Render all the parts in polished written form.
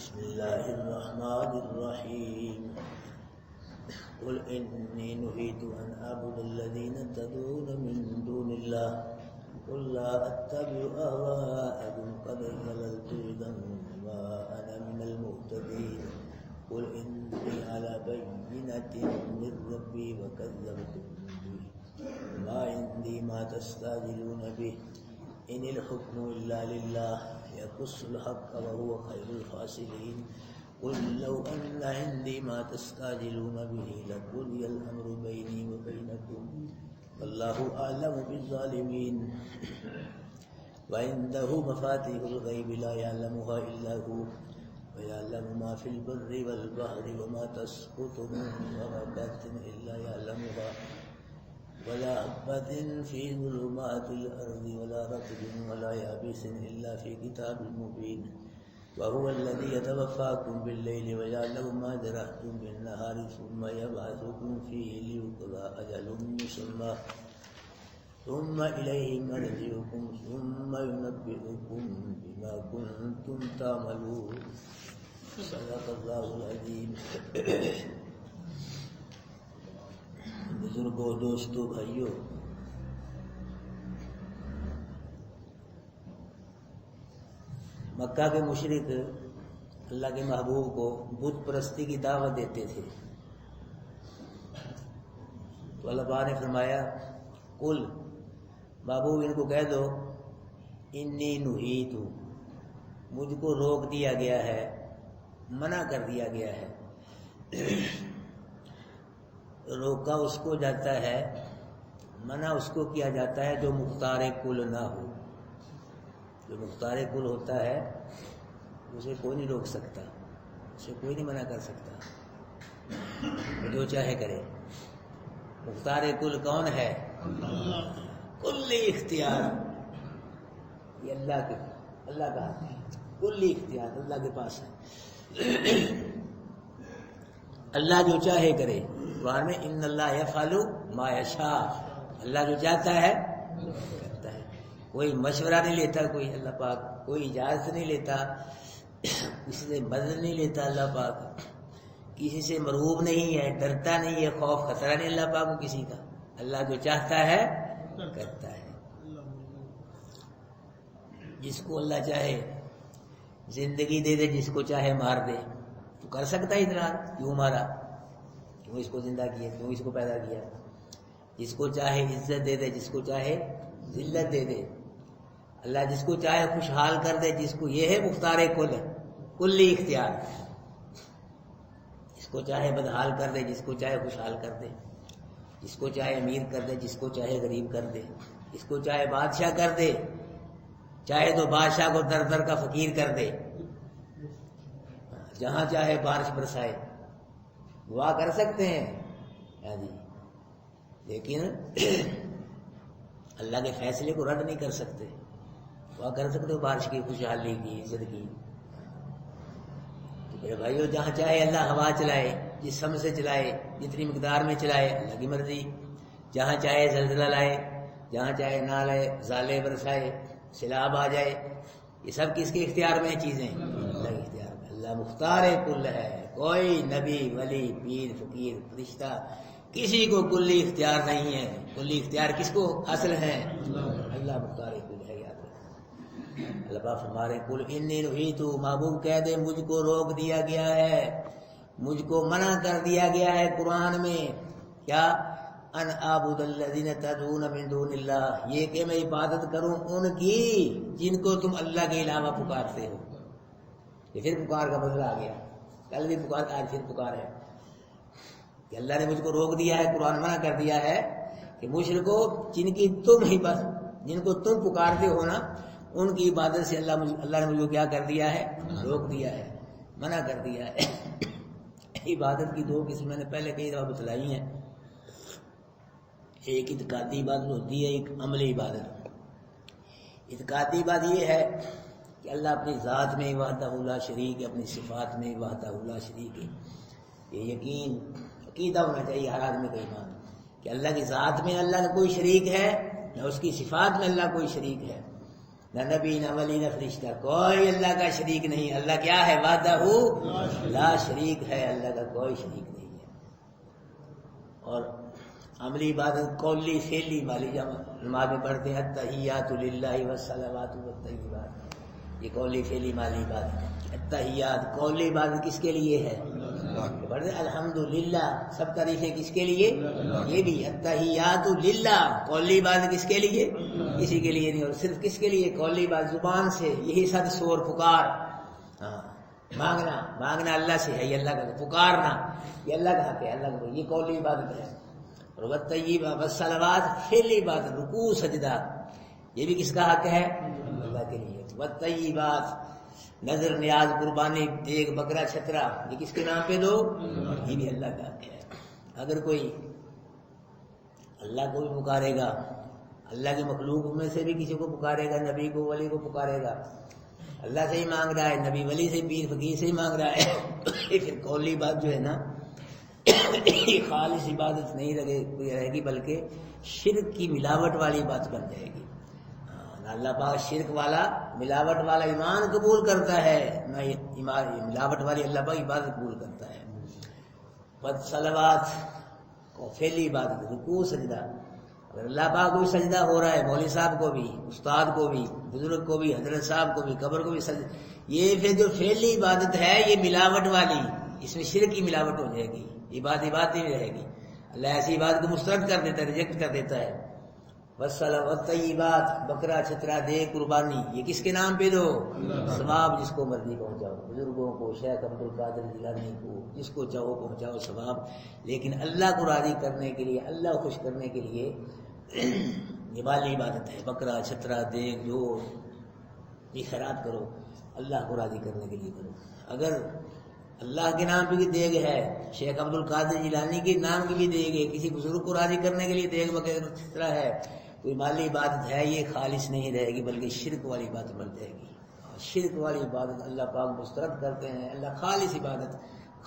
بسم الله الرحمن الرحيم قل إني نهيت أن أعبد الذين تدعون من دون الله قل لا أتبع أهواءكم قد ضللت إذا وما أنا من المهتدين قل إني على بينة من ربي وكذبتم به ما عندي ما تستعجلون به إن الحكم إلا لله يقص الحق وهو خير الفاصلين قل لو أن عندي ما تستعجلون به لقضي الأمر بيني وبينكم والله أعلم بالظالمين وعنده مفاتيح الغيب لا يعلمها إلا هو ويعلم ما في البر والبحر وما تسقط من ورقة إلا يعلمها ولا حبة في ظلمات الأرض ولا رطب ولا يابس إلا في كتاب مبين وهو الذي يتوفاكم بالليل ويعلم ما جرحتم بالنهار ثم يبعثكم فيه ليقضى أجل مسمى ثم إليه مرجعكم ثم ينبئكم بما كنتم تعملون صدق اللہ العظیم. بزرگوں، دوستوں، بھائیوں، مکہ کے مشرک اللہ کے محبوب کو بت پرستی کی دعوت دیتے تھے، تو اللہ پاک نے فرمایا قل، محبوب ان کو کہہ دو، انی نہیت، مجھ کو روک دیا گیا ہے، منع کر دیا گیا ہے. روکا اس کو جاتا ہے، منع اس کو کیا جاتا ہے جو مختار کل نہ ہو. جو مختار کل ہوتا ہے اسے کوئی نہیں روک سکتا، اسے کوئی نہیں منع کر سکتا، جو چاہے کرے. مختار کل کون ہے؟ کلی اختیار یہ اللہ کا ہاتھ ہے. کلی اختیار اللہ کے پاس ہے. اللہ جو چاہے کرے. قرآن میں ان اللہ یفعل ما یشاء، اللہ جو چاہتا ہے کرتا ہے. کوئی مشورہ نہیں لیتا کوئی، اللہ پاک کوئی اجازت نہیں لیتا، کسی سے مدد نہیں لیتا. اللہ پاک کسی سے مرعوب نہیں ہے، ڈرتا نہیں ہے، خوف خطرہ نہیں اللہ پاک کو کسی کا. اللہ جو چاہتا ہے کرتا ہے. جس کو اللہ چاہے زندگی دے دے، جس کو چاہے مار دے. تو کر سکتا ہے اتنا، کیوں مارا، کیوں اس کو زندہ کیا، کیوں اس کو پیدا کیا. جس کو چاہے عزت دے دے، جس کو چاہے ذلت دے دے. اللہ جس کو چاہے خوشحال کر دے، جس کو یہ ہے مختار کل، کلی اختیار. جس کو چاہے بدحال کر دے، جس کو چاہے خوشحال کر دے. جس کو چاہے امیر کر دے، جس کو چاہے غریب کر دے. جس کو چاہے بادشاہ کر دے، چاہے تو بادشاہ کو در در کا فقیر کر دے. جہاں چاہے بارش برسائے. دعا کر سکتے ہیں جی، لیکن اللہ کے فیصلے کو رد نہیں کر سکتے. دعا کر سکتے ہو بارش کی، خوشحالی کی، عزت کی. تو میرے بھائیو، جہاں چاہے اللہ ہوا چلائے، جس سم سے چلائے، جتنی مقدار میں چلائے، اللہ کی مرضی. جہاں چاہے زلزلہ لائے، جہاں چاہے نہ لائے، زالے برسائے، سیلاب آ جائے. یہ سب کس کے اختیار میں چیزیں؟ اللہ کے اختیار میں. اللہ مختار کل ہے. کوئی نبی، ولی، پیر، فقیر، فرشتہ، کسی کو کلی اختیار نہیں ہے. کلی اختیار کس کو حاصل ہے؟ اللہ مختار کل ہے. یاد رکھیں. اللہ پاک فرما رہے کل انی نہیت، محبوب کہہ دے مجھ کو روک دیا گیا ہے، مجھ کو منع کر دیا گیا ہے قرآن میں. کیا؟ ان اعبد الذین تدعون من دون اللہ، یہ کہ میں عبادت کروں ان کی جن کو تم اللہ کے علاوہ پکارتے ہو. یہ پھر پکار کا بدلہ آ گیا. کل بھی پکار، آج پھر پکار ہے کہ اللہ نے مجھ کو روک دیا ہے، قرآن منع کر دیا ہے کہ مشرکو جن کی تم ہی بس، جن کو تم پکارتے ہو نا، ان کی عبادت سے اللہ نے مجھ کو کیا کر دیا ہے؟ روک دیا ہے، منع کر دیا ہے. عبادت کی دو قسم میں نے پہلے کئی دفعہ بتلائی ہیں. ایک اعتقادی عبادت ہوتی ہے، ایک عملی عبادت. اعتقادی بات یہ ہے کہ اللہ اپنی ذات میں وحدہ لا شریک ہے، اپنی صفات میں وحدہ لا شریک ہے. یہ یقین، عقیدہ ہونا چاہیے ہر آدمی کا ایمان کہ اللہ کی ذات میں اللہ کا کوئی شریک ہے، نہ اس کی صفات میں اللہ کوئی شریک ہے. نہ نبی نہ ولی نہ فرشتہ، کوئی اللہ کا شریک نہیں. اللہ کیا ہے؟ وحدہ لا شریک ہے، اللہ کا کوئی شریک نہیں ہے. اور عملی عبادت قولی فعلی والی جب نماز میں پڑھتے ہیں التحیات للہ والصلوات والطیبات، یہ قولی فعلی والی عبادت ہے. التحیات قولی عبادت کس کے لیے ہے؟ پڑھتے الحمدللہ، سب تعریفیں کس کے لیے؟ یہ بھی التحیات للہ. قولی عبادت کس کے لیے؟ کسی کے لیے نہیں. اور صرف کس کے لیے قولی عبادت؟ زبان سے یہی صد سور پکار، مانگنا اللہ سے ہے، یہ اللہ کا. پکارنا یہ اللہ کا حق ہے، اللہ کا، یہ قولی عبادت ہے. اور والطیبات والصلوات فعلی عبادت، رکوع سجدہ، یہ بھی کس کا حق ہے؟ اللہ کے لیے. والطیبات نظر نیاز قربانی دیگ بکرا چھترا، یہ کس کے نام پہ دو؟ یہ بھی اللہ کا حق ہے. اگر کوئی اللہ کو بھی پکارے گا، اللہ کے مخلوق میں سے بھی کسی کو پکارے گا، نبی کو ولی کو پکارے گا، اللہ سے ہی مانگ رہا ہے، نبی ولی سے پیر فقیر سے ہی مانگ رہا ہے، پھر قولی بات جو ہے نا یہ خالص عبادت نہیں رہے گی، بلکہ شرک کی ملاوٹ والی بات بن جائے گی. اللہ پاک شرک والا ملاوٹ والا ایمان قبول کرتا ہے، نہ ملاوٹ والی اللہ پاک عبادت قبول کرتا ہے. صلوات کو فعلی عبادت، رکوع سجدہ. اگر اللہ پاک کو بھی سجدہ ہو رہا ہے، مولوی صاحب کو بھی، استاد کو بھی، بزرگ کو بھی، حضرت صاحب کو بھی، قبر کو بھی سجدہ، یہ پھر جو فعلی عبادت ہے یہ ملاوٹ والی، اس میں شرک کی ملاوٹ ہو جائے گی، عبادت نہیں رہے گی. اللہ ایسی عبادت کو مسترد کر دیتا ہے، ریجیکٹ کر دیتا ہے. والطیبات بکرا چھترا دے قربانی، یہ کس کے نام پہ دو؟ ثواب جس کو مرضی پہنچاؤ، بزرگوں کو، شیخ عبد القادر جیلانی کو، جس کو چاہو پہنچاؤ ثواب. لیکن اللہ کو راضی کرنے کے لیے، اللہ کو خوش کرنے کے لیے یہ والی عبادت ہے. بکرا چھترا دیگ جو یہ خیرات کرو، اللہ کو راضی کرنے کے لیے کرو. اگر اللہ کے نام پہ بھی دیگ ہے، شیخ عبد القادر جیلانی کے نام کی بھی دیگ ہے، کسی بزرگ کو راضی کرنے کے لیے دیگ بکرا چھترا ہے، کوئی مالی عبادت ہے، یہ خالص نہیں رہے گی، بلکہ شرک والی عبادت بن جائے گی. شرک والی عبادت اللہ پاک مسترد کرتے ہیں. اللہ خالص عبادت،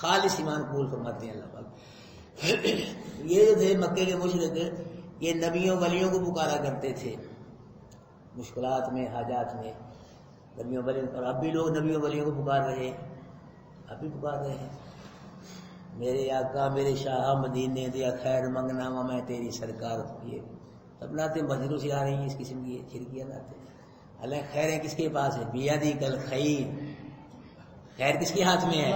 خالص ایمان قبول فرماتے ہیں اللہ پاک. یہ جو تھے مکے کے مشرک، یہ نبیوں ولیوں کو پکارا کرتے تھے مشکلات میں، حاجات میں، نبیوں ولیوں. اور اب بھی لوگ نبیوں ولیوں کو پکار رہے ہیں، اب بھی پکار رہے ہیں. میرے آقا میرے شاہ مدینے دیا خیر منگنا میں تیری سرکار. یہ سب لاتے مسجدوں سے آ رہی ہیں اس قسم کی چھڑکیاں لاتے ہیں. اللہ خیریں کس کے پاس ہے؟ بیادی کل خیر، خیر کس کے ہاتھ میں ہے؟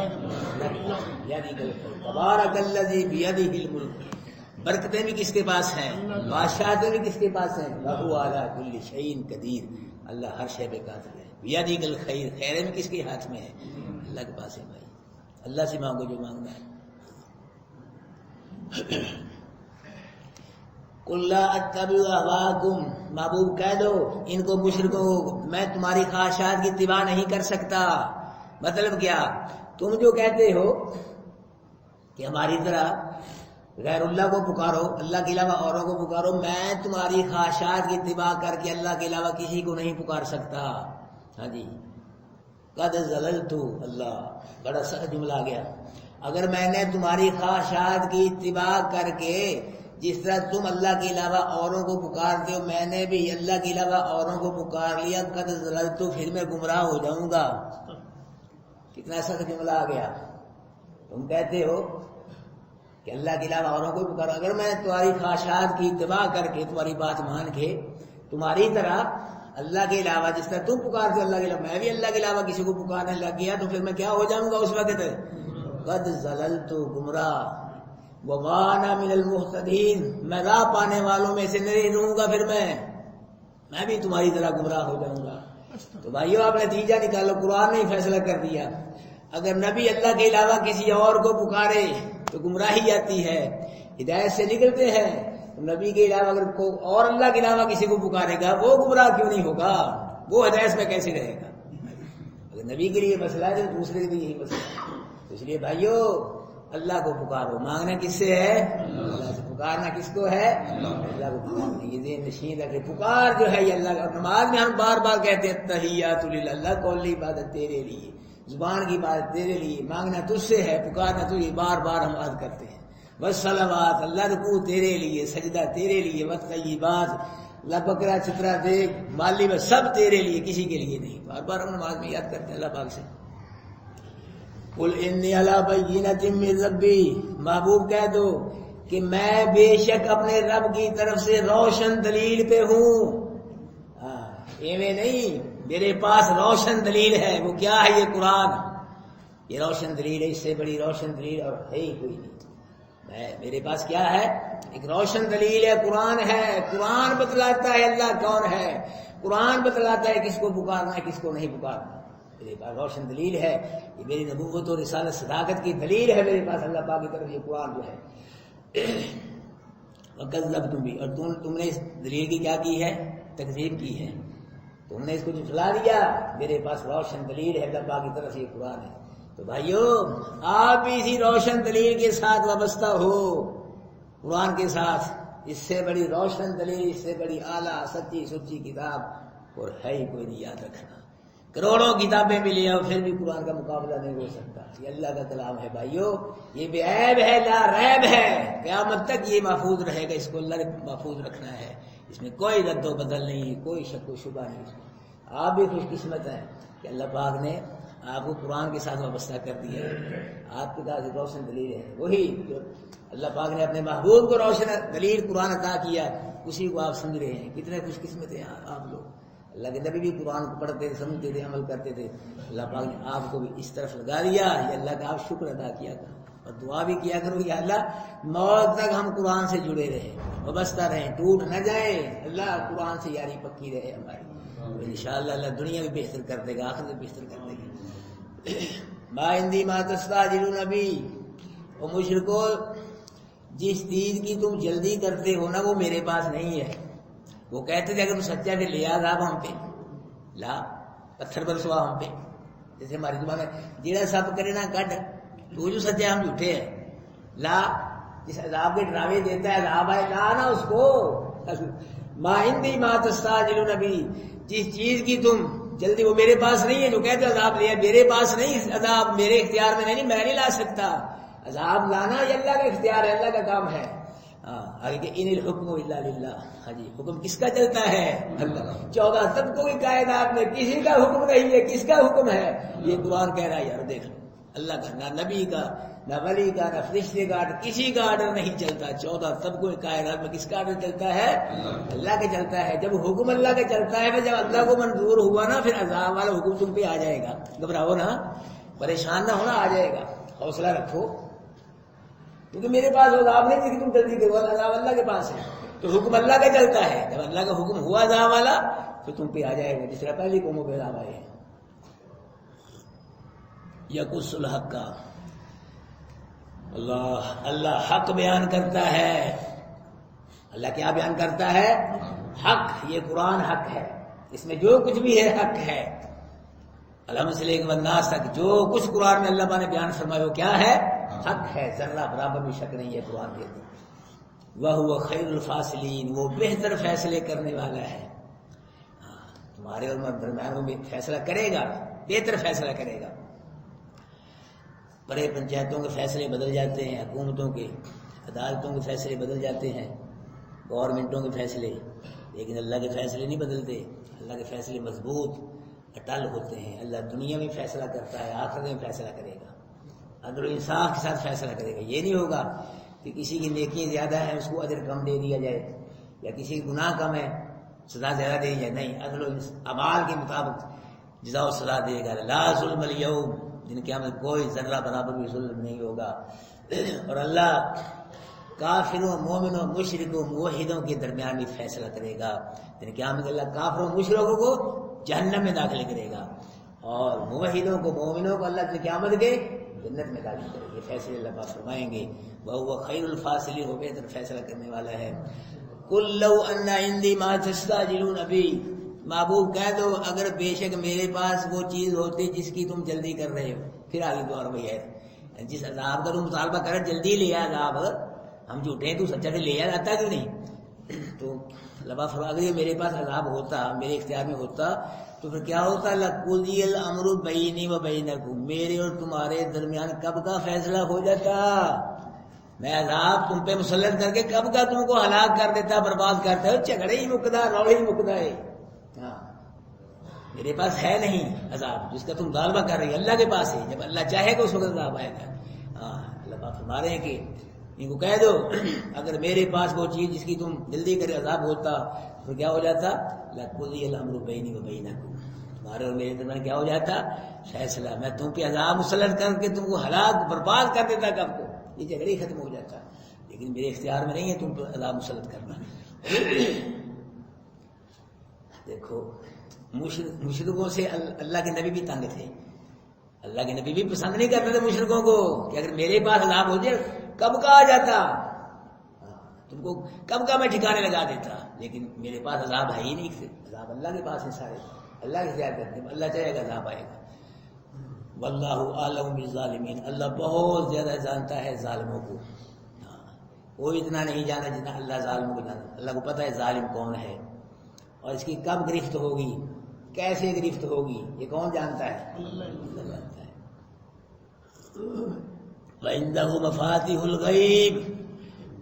بیادی کل خیر، تبارک الذی بیدہ الملک. برکتیں بھی کس کے پاس ہیں؟ بادشاہتیں بھی کس کے پاس ہیں؟ وہو علی کل شیء قدیر. اللہ ہر شے پہ قادر ہے. بیدہ الخیر، خیریں بھی کس کے ہاتھ میں ہے؟ اللہ کے پاس ہے. بھائی اللہ سے مانگو جو مانگنا ہے. قل لا اتبع اهواءکم، محبوب کہہ دو ان کو مشرکوں کو، میں تمہاری خواہشات کی اتباع نہیں کر سکتا. مطلب کیا؟ تم جو کہتے ہو کہ ہماری طرح غیر اللہ کو پکارو، اللہ کے علاوہ اوروں کو پکارو، میں تمہاری خواہشات کی اتباع کر کے اللہ کے علاوہ کسی کو نہیں پکار سکتا. ہاں جی، قد ضللت، اللہ بڑا سخت جملہ آ گیا. اگر میں نے تمہاری خواہشات کی اتباع کر کے، جس طرح تم اللہ کے علاوہ اوروں کو پکارتے ہو، میں نے بھی اللہ کے علاوہ اوروں کو پکار لیا، قد ضللت، پھر میں گمراہ ہو جاؤں گا. کتنا سخت جملہ آ گیا. تم کہتے ہو کہ اللہ کے علاوہ اوروں کو پکارو، اگر میں تمہاری خواہشات کی اتباع کر کے، تمہاری بات مان کے، تمہاری طرح اللہ کے علاوہ جس طرح تم پکارتے ہو اللہ کے علاوہ، میں بھی اللہ کے علاوہ کسی کو پکارنے لگ گیا، تو پھر میں کیا ہو جاؤں گا اس وقت؟ قد ضللت، گمراہ. وما انا من المهتدین، میں راہ پانے والوں میں سے نہیں رہوں گا، پھر میں بھی تمہاری طرح گمراہ ہو جاؤں گا. تو بھائیو آپ نتیجہ نکالو، قرآن نے فیصلہ کر دیا. اگر نبی اللہ کے علاوہ کسی اور کو پکارے تو گمراہی آتی ہے، ہدایت سے نکلتے ہیں. نبی کے علاوہ اگر کوئی اور اللہ کے علاوہ کسی کو پکارے گا، وہ گمراہ کیوں نہیں ہوگا؟ وہ ہدایت میں کیسے رہے گا؟ اگر نبی کے لیے مسئلہ ہے تو دوسرے کے لیے یہی مسئلہ ہے. تو اس لیے بھائیو اللہ کو پکارو. مانگنا کس سے ہے؟ اللہ سے. پکارنا کس کو ہے؟ اللہ کو پکارنا. یہ ذہن نشین رکھے، پکار جو ہے یہ اللہ کا. نماز میں ہم بار بار کہتے ہیں تحیات للہ، اللہ قولی عبادت تیرے لیے، زبان کی عبادت تیرے لیے، مانگنا تجھ سے ہے، پکارنا تجھے، بار بار ہم عرض کرتے ہیں. والصلوات، اللہ رکوع تیرے لیے، سجدہ تیرے لیے، والطیبات، بکرا چترا دیکھ مالی میں سب تیرے لیے، کسی کے لیے نہیں. بار بار ہم نماز میں یاد کرتے ہیں اللہ پاک سے. قل انی علی بینۃ من ربی، محبوب کہہ دو کہ میں بے شک اپنے رب کی طرف سے روشن دلیل پہ ہوں. ایویں نہیں، میرے پاس روشن دلیل ہے. وہ کیا ہے؟ یہ قرآن. یہ روشن دلیل ہے، اس سے بڑی روشن دلیل اور ہے ہی کوئی نہیں. میرے پاس کیا ہے؟ ایک روشن دلیل ہے، قرآن ہے. قرآن بتلاتا ہے اللہ کون ہے، قرآن بتلاتا ہے کس کو پکارنا ہے کس کو نہیں پکارنا. میرے پاس روشن دلیل ہے، یہ میری نبوت اور رسالت صداقت کی دلیل ہے میرے پاس اللہ پاک کی طرف یہ قرآن جو ہے. وَكَذَّبْتُمْ بِهِ، اور تم نے اس دلیل کی کیا کی ہے؟ تکذیب کی ہے. تم نے اس کو جھٹلا دیا. میرے پاس روشن دلیل ہے اللہ پاک کی طرف سے یہ قرآن ہے. تو بھائیو آپ بھی اسی روشن دلیل کے ساتھ وابستہ ہو، قرآن کے ساتھ. اس سے بڑی روشن دلیل، اس سے بڑی اعلیٰ سچی سچی کتاب اور ہے ہی کوئی نہیں. یاد رکھنا، کروڑوں کتابیں ملی ہیں پھر بھی قرآن کا مقابلہ نہیں ہو سکتا. یہ اللہ کا کلام ہے بھائیو، یہ بے عیب ہے، لا ریب ہے. قیامت تک یہ محفوظ رہے گا. اس کو اللہ نے محفوظ رکھنا ہے. اس میں کوئی رد و بدل نہیں، کوئی شک و شبہ نہیں. آپ بھی خوش قسمت ہیں کہ اللہ پاک نے آپ کو قرآن کے ساتھ وابستہ کر دیا ہے. آپ کے پاس روشن دلیل ہے. وہی جو اللہ پاک نے اپنے محبوب کو روشن دلیل قرآن عطا کیا، اسی کو آپ سمجھ رہے ہیں. کتنے خوش قسمت ہیں آپ لوگ. اللہ کے نبی بھی قرآن کو پڑھتے تھے، سمجھتے تھے، عمل کرتے تھے. اللہ پاک نے آپ کو بھی اس طرف لگا دیا. یہ اللہ کا آپ شکر ادا کیا کرو اور دعا بھی کیا کرو کہ اللہ موت تک ہم قرآن سے جڑے رہیں، وابستہ رہیں، ٹوٹ نہ جائیں. اللہ قرآن سے یاری پکی رہے ہماری. انشاءاللہ اللہ دنیا بھی بہتر کر دے گا، آخرت بھی بہتر کر دے گا. ما عندی ما تستعجلون بی، اور مشرکو جس چیز کی تم جلدی کرتے ہو نا وہ میرے پاس نہیں ہے. وہ کہتے تھے اگر تم سچا پھر لے عذاب ہم پہ، لا پتھر برسوا ہم پہ. جیسے ہماری زبان میں جیڑا سب کرے نا کٹ، تو جو سچے ہم جھوٹے ہیں. لا جس عذاب کے ڈراوے دیتا ہے عذاب آئے، لا نا اس کو. ما عندی ما تستعجلون بی، جس چیز کی تم جلدی وہ میرے پاس نہیں ہے. جو کہتے عذاب لیا میرے پاس نہیں، عذاب میرے اختیار میں نہیں، میں نہیں لا سکتا. عذاب لانا یہ اللہ کا اختیار ہے، اللہ کا کام ہے. آگے کہ ان الحکم الا للہ. ہاں جی، حکم کس کا چلتا ہے؟ اللہ. 14 طبقوں کی کائنات میں کسی کا حکم نہیں ہے. کس کا حکم ہے؟ یہ قرآن کہہ رہا ہے. یار دیکھ لو، اللہ کا، نہ نبی کا، نہ ولی کا، نہ فرشتے کا، کسی کا آرڈر نہیں چلتا. 14 طبقوں کی کائنات میں کس کا آرڈر چلتا ہے؟ اللہ کا چلتا ہے. جب حکم اللہ کا چلتا ہے، جب اللہ کو منظور ہوا نا، پھر عذاب والا حکم تم پہ آ جائے گا. گھبراؤ نا، پریشان نہ ہونا، آ جائے گا. حوصلہ رکھو، کیونکہ میرے پاس عذاب نہیں کہ تم جلدی کرو. عذاب اللہ کے پاس ہے. تو حکم اللہ کا چلتا ہے. جب اللہ کا حکم ہوا عذاب والا تو تم پہ آ جائے گا، جس طرح پہلی قوموں پہ عذاب آئے ہیں. یقص الحق کا اللہ حق بیان کرتا ہے. اللہ کیا بیان کرتا ہے؟ حق. یہ قرآن حق ہے، اس میں جو کچھ بھی ہے حق ہے. الحمد سے لے کے والناس تک جو کچھ قرآن میں اللہ نے بیان فرمایا وہ کیا ہے؟ حق ہے. ذرہ برابر بھی شک نہیں ہے قرآن کے. وَهُوَ خَيْرُ الْفَاصِلِينَ، وہ بہتر فیصلے کرنے والا ہے. تمہارے اور درمیان میں فیصلہ کرے گا، بہتر فیصلہ کرے گا. بڑے پنچایتوں کے فیصلے بدل جاتے ہیں، حکومتوں کے، عدالتوں کے فیصلے بدل جاتے ہیں، گورنمنٹوں کے فیصلے، لیکن اللہ کے فیصلے نہیں بدلتے. اللہ کے فیصلے مضبوط اٹل ہوتے ہیں. اللہ دنیا میں فیصلہ کرتا ہے، آخرت میں فیصلہ کرے گا، عدل و انصاف کے ساتھ فیصلہ کرے گا. یہ نہیں ہوگا کہ کسی کی نیکیاں زیادہ ہیں اس کو اجر کم دے دیا جائے، یا کسی کی گناہ کم ہے سزا زیادہ دے دی جائے. نہیں، عدل و اعمال کے مطابق جزا و سزا دے گا. لا ظلم اليوم، جن کے ہمیں کوئی ذرہ برابر بھی ظلم نہیں ہوگا. اور اللہ کافروں، مومنوں، مشرکوں، موحدوں کے درمیان بھی فیصلہ کرے گا. جن کے ہمیں اللہ کافروں، مشرکوں کو جہنم میں داخل کرے گا، اور موحدوں کو، مومنوں کو اللہ کی قیامت کے جنت میں داخل کرے گا. یہ فیصلے اللہ پاک فرمائیں گے. وہ خیر الفاصلین، وہ بہتر فیصلہ کرنے والا ہے. قل لو ان عندی ما تستعجلون بی، محبوب کہہ دو اگر بے شک میرے پاس وہ چیز ہوتی جس کی تم جلدی کر رہے ہو. پھر آگے دعا وہی ہے، جس عذاب کا تم مطالبہ کر جلدی لیا عذاب، ہم جھوٹے ہیں، تو سچا سے لیا جاتا کیوں نہیں؟ تو اللہ فرما اگر میرے پاس عذاب ہوتا، میرے اختیار میں ہوتا، تو پھر کیا ہوتا؟ لقضی الامر بینی و بینکم، میرے اور تمہارے درمیان کب کا فیصلہ ہو جاتا. میں عذاب تم پہ مسلط کر کے کب کا تم کو ہلاک کر دیتا، برباد کرتا ہے، جھگڑے ہی مکدا، روڑے ہی مکدا ہے۔ ہاں میرے پاس ہے نہیں عذاب جس کا تم مطالبہ کر رہی ہے، اللہ کے پاس ہے، جب اللہ چاہے گا اس وقت عذاب آئے گا۔ ہاں اللہ پاک فرما رہے ہیں کہ ان کو کہہ دو اگر میرے پاس وہ چیز جس کی تم جلدی کرے عذاب ہوتا تو کیا ہو جاتا، لقضی الامر بینی و بینکم، تمہارے اور میرے درمیان کیا ہو جاتا فیصلہ، میں تم پہ عذاب مسلط کر کے تم کو ہلاک برباد کر دیتا کب کو، یہ جھگڑے ہی ختم ہو جاتا، لیکن میرے اختیار میں نہیں ہے تم پہ عذاب مسلط کرنا۔ دیکھو مشرکوں سے اللہ کے نبی بھی تنگ تھے، اللہ کے نبی بھی پسند نہیں کرتے تھے مشرکوں کو کہ اگر میرے پاس عذاب ہو جائے کب کا آ جاتا، تم کو کب کا میں ٹھکانے لگا دیتا، لیکن میرے پاس عذاب ہے ہی نہیں، عذاب اللہ کے پاس ہے، سارے اللہ کے اختیار کرتے ہیں، اللہ چاہے گا عذاب آئے گا۔ واللہ اعلم بالظالمین، اللہ بہت زیادہ جانتا ہے ظالموں کو، کوئی اتنا نہیں جانا جتنا اللہ ظالموں کو جانا، اللہ کو پتہ ہے ظالم کون ہے اور اس کی کب گرفت ہوگی، کیسے گرفت ہوگی، یہ کون جانتا ہے، اللہ جانتا ہے۔ وَعِندَهُ مَفَاتِحُ الْغَيْبِ،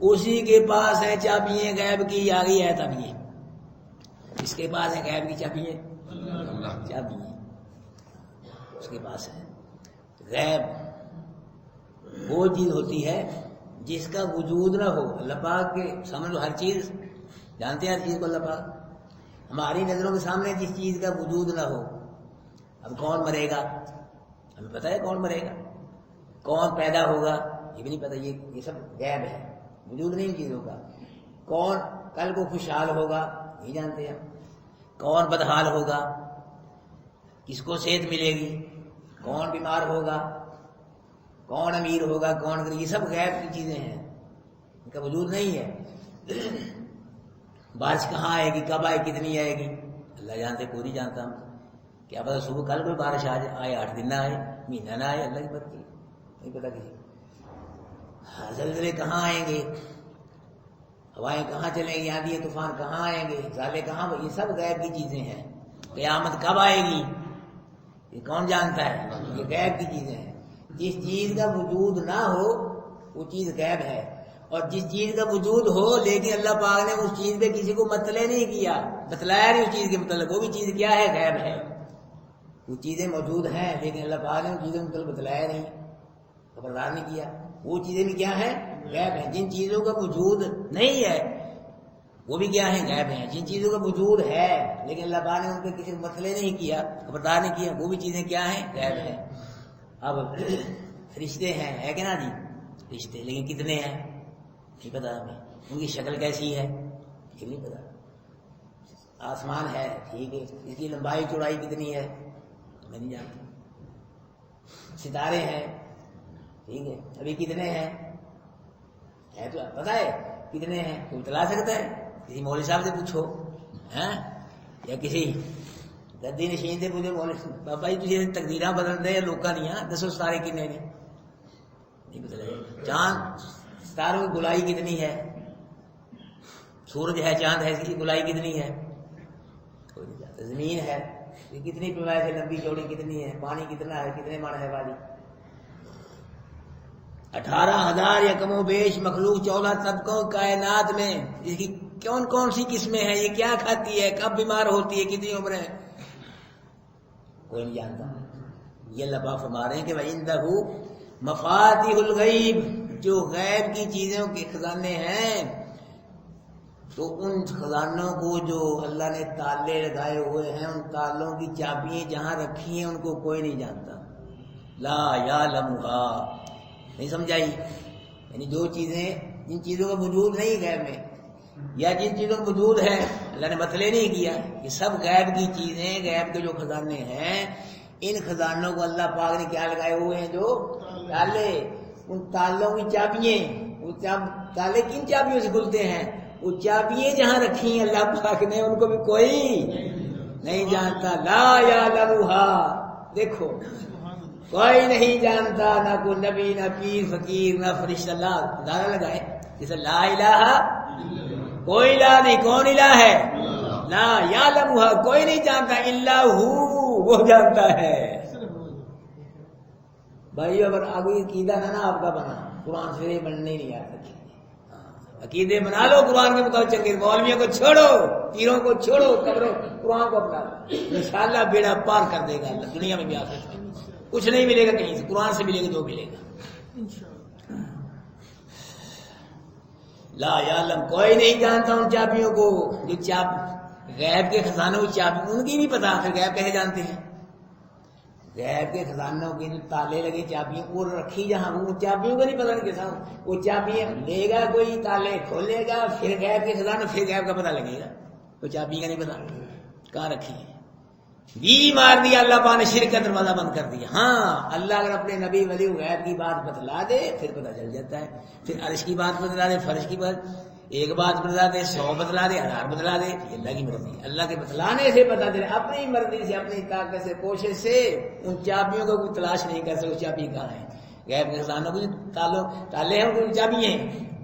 اسی کے پاس ہے چابیاں غیب کی، آ گئی ہے تب یہ، اس کے پاس ہے غیب کی چابیاں، چابیاں اس کے پاس ہے۔ غیب وہ چیز ہوتی ہے جس کا وجود نہ ہو، اللہ پاک کے سمجھ لو ہر چیز جانتے ہیں، ہر چیز کو اللہ پاک، ہماری نظروں کے سامنے جس چیز کا وجود نہ ہو، اب کون مرے گا ہمیں پتہ ہے، کون مرے گا، کون پیدا ہوگا یہ بھی نہیں پتہ، یہ سب غیب ہے، وجود نہیں ان چیزوں کا، کون کل کو خوشحال ہوگا نہیں جانتے ہم، کون بدحال ہوگا، کس کو صحت ملے گی، کون بیمار ہوگا، کون امیر ہوگا، کون غریب، یہ سب غیب کی چیزیں ہیں، ان کا وجود نہیں ہے۔ بارش کہاں آئے گی، کب آئے، کتنی آئے گی، اللہ جانتے، کوئی نہیں جانتا ہم، کیا پتا صبح کل کوئی بارش آئے 8 دن نہ آئے، مہینہ نہ آئے، اللہ کی مرضی، نہیں پتا کسی کو۔ زلزلے کہاں آئیں گے، ہوائیں کہاں چلیں گی، آندھی طوفان کہاں آئیں گے، زالے کہاں، یہ سب غیب کی چیزیں ہیں۔ قیامت کب آئے گی یہ کون جانتا ہے، یہ غیب کی چیزیں ہیں۔ جس چیز کا وجود نہ ہو وہ چیز غیب ہے، اور جس چیز کا وجود ہو لیکن اللہ پاک نے اس چیز پہ کسی کو مطلع نہیں کیا، بتلایا نہیں اس چیز کے متعلق، وہ بھی چیز کیا ہے، غیب ہے۔ وہ چیزیں موجود ہیں لیکن اللہ پاک نے ان چیزوں کے متعلق بتلایا نہیں، خبردار نہیں کیا، وہ چیزیں بھی کیا ہیں، غیب ہیں۔ جن چیزوں کا وجود نہیں ہے وہ بھی کیا ہیں، غیب ہیں۔ جن چیزوں کا وجود ہے لیکن اللہ پاک نے ان پہ کسی کو مطلع نہیں کیا، خبردار نہیں کیا، وہ بھی چیزیں کیا ہیں، غیب ہیں۔ اب فرشتے ہیں، ہے کہ نا جی، فرشتے، لیکن کتنے ہیں نہیں پتا ہمیں، ان کی شکل کیسی ہے یہ نہیں پتا۔ آسمان ہے، ٹھیک ہے، اس کی لمبائی چوڑائی کتنی ہے میں نہیں جانتا۔ ستارے ہیں، ٹھیک ہے، ابھی کتنے ہیں ہے تو پتا ہے کتنے ہیں، کوئی بتلا سکتا ہے، کسی مولوی صاحب سے پوچھو، یا کسی گدی نشین سے پوچھو، مولوی بابا جی تجھے تقدیراں بدلتے ہیں لوکاں دیاں، دسو ستارے کتنے نے، نہیں بدلے۔ چاند، ستاروں کی گلائی کتنی ہے، سورج ہے، چاند ہے، اس کی گلائی کتنی ہے کوئی نہیں جانتا۔ زمین ہے، یہ کتنی پیمائش ہے، لمبی چوڑی کتنی ہے، پانی کتنا ہے، کتنے من ہے والی، 18,000 یا کم و بیش مخلوق 14 طبقوں کائنات میں، اس کی کون کون سی قسمیں ہیں، یہ کیا کھاتی ہے، کب بیمار ہوتی ہے، کتنی عمر ہے، کوئی نہیں جانتا۔ یہ اللہ پاک فرما رہے ہیں کہ وَعِندَهُ مَفَاتِحُ الْغَيْبِ، جو غیب کی چیزوں کے خزانے ہیں، تو ان خزانوں کو جو اللہ نے تالے لگائے ہوئے ہیں، ان تالوں کی چابیاں جہاں رکھی ہیں ان کو کوئی نہیں جانتا، لا یعلمھا، نہیں سمجھائی، یعنی جو چیزیں، جن چیزوں کا وجود نہیں غیب میں، یا جن چیزوں کا وجود ہے اللہ نے مطلع نہیں کیا، یہ سب غیب کی چیزیں، غیب کے جو خزانے ہیں، ان خزانوں کو اللہ پاک نے کیا لگائے ہوئے ہیں، جو تالے، ان تالوں کی چابیاں، وہ تالے کن چابیوں سے کھلتے ہیں، وہ چابیاں جہاں رکھی ہیں اللہ پاک نے ان کو بھی کوئی نہیں جانتا، لا یعلمھا، دیکھو کوئی نہیں جانتا، نہ کوئی نبی، نہ پیر فقیر، نہ فرشتہ، اللہ دارا لگائے جیسے لا الہ، کوئی الہ نہیں، کون الہ ہے، لا یعلمھا، کوئی نہیں جانتا، الا ہو، وہ جانتا ہے۔ بھائی اگر آگے عقیدہ نہ آپ کا بنا قرآن سے بننے ہی نہیں آ سکتے. عقیدے بنا لو قرآن کے مطابق چل کے، مولویوں کو چھوڑو، پیروں کو چھوڑو، قبروں قرآن کو اپنا لو، انشاءاللہ بیڑا پار کر دے گا اللہ، دنیا میں بھی آخرت میں. کچھ نہیں ملے گا کہیں سے، قرآن سے ملے گا جو ملے گا. لا یعلم، کوئی نہیں جانتا ان چابیوں کو جو غیب کے خزانوں کی چابی ان کی نہیں پتا. پھر غیب کیسے جانتے ہیں؟ غیب کے خزانوں کے جو تالے لگے چابیاں وہ رکھی جہاں، وہ چابیوں کا نہیں پتا نہیں کیسا. وہ چابیاں لے گا کوئی، تالے کھولے گا، پھر غیب کے خزانوں، پھر غیب کا پتا لگے گا. وہ چابی کا نہیں پتا کہاں رکھی ہے. بھی مار دیا اللہ پاک نے، شرک کا دروازہ بند کر دیا. ہاں اللہ اگر اپنے نبی ولی غیب کی بات بتلا دے پھر پتہ چل جاتا ہے. پھر عرش کی بات بتلا دے، فرش کی بات، ایک بات بتلا دے، 100 بتلا دے، 1000 بتلا دے، یہ اللہ کی مرضی. اللہ کے بتلانے سے پتہ چلے، اپنی مرضی سے، اپنی طاقت سے، کوشش سے ان چابیوں کو کوئی تلاش نہیں کر سکتے. چابی کہاں ہے؟ غیب کے خزانوں کو تالے ہیں، ان چابی ہیں.